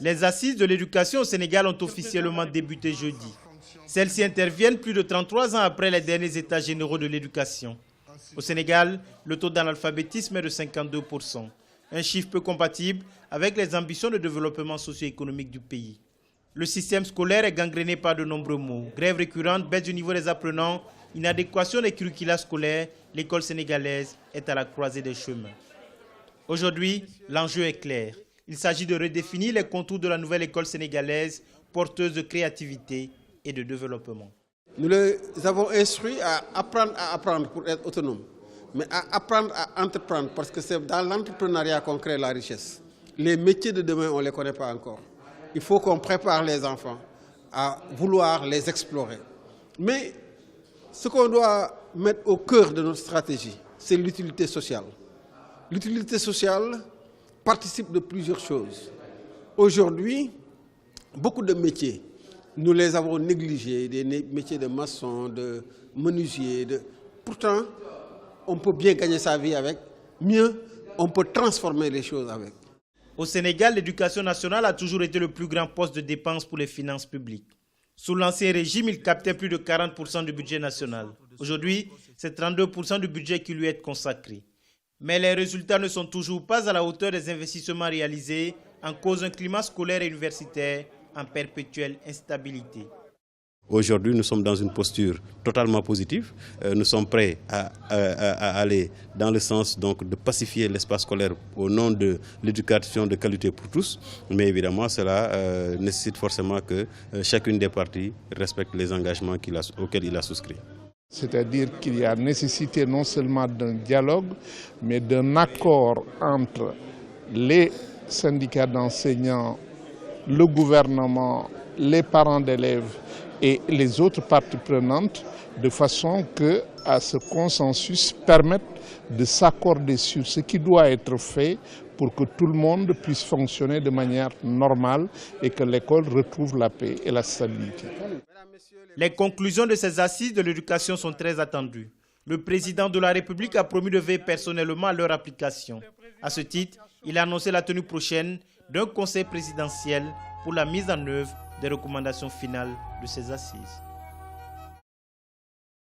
Les assises de l'éducation au Sénégal ont officiellement débuté jeudi. Celles-ci interviennent plus de 33 ans après les derniers états généraux de l'éducation. Au Sénégal, le taux d'analphabétisme est de 52%, un chiffre peu compatible avec les ambitions de développement socio-économique du pays. Le système scolaire est gangréné par de nombreux maux. Grève récurrente, baisse du niveau des apprenants, inadéquation des curricula scolaires, l'école sénégalaise est à la croisée des chemins. Aujourd'hui, l'enjeu est clair. Il s'agit de redéfinir les contours de la nouvelle école sénégalaise, porteuse de créativité et de développement. Nous les avons instruits à apprendre pour être autonomes, mais à apprendre à entreprendre parce que c'est dans l'entrepreneuriat qu'on crée la richesse. Les métiers de demain, on ne les connaît pas encore. Il faut qu'on prépare les enfants à vouloir les explorer. Mais ce qu'on doit mettre au cœur de notre stratégie, c'est l'utilité sociale. L'utilité sociale participe de plusieurs choses. Aujourd'hui, beaucoup de métiers, nous les avons négligés, des métiers de maçon, de menuisier. Pourtant, on peut bien gagner sa vie avec. Mieux, on peut transformer les choses avec. Au Sénégal, l'éducation nationale a toujours été le plus grand poste de dépense pour les finances publiques. Sous l'ancien régime, il captait plus de 40% du budget national. Aujourd'hui, c'est 32% du budget qui lui est consacré. Mais les résultats ne sont toujours pas à la hauteur des investissements réalisés en cause d'un climat scolaire et universitaire en perpétuelle instabilité. Aujourd'hui, nous sommes dans une posture totalement positive. Nous sommes prêts à aller dans le sens donc, de pacifier l'espace scolaire au nom de l'éducation de qualité pour tous. Mais évidemment, cela nécessite forcément que chacune des parties respecte les engagements auxquels il a souscrit. C'est-à-dire qu'il y a nécessité non seulement d'un dialogue, mais d'un accord entre les syndicats d'enseignants, le gouvernement, les parents d'élèves et les autres parties prenantes, de façon qu'à ce consensus permette de s'accorder sur ce qui doit être fait pour que tout le monde puisse fonctionner de manière normale et que l'école retrouve la paix et la stabilité. Les conclusions de ces assises de l'éducation sont très attendues. Le président de la République a promis de veiller personnellement à leur application. À ce titre, il a annoncé la tenue prochaine d'un conseil présidentiel pour la mise en œuvre des recommandations finales de ces assises.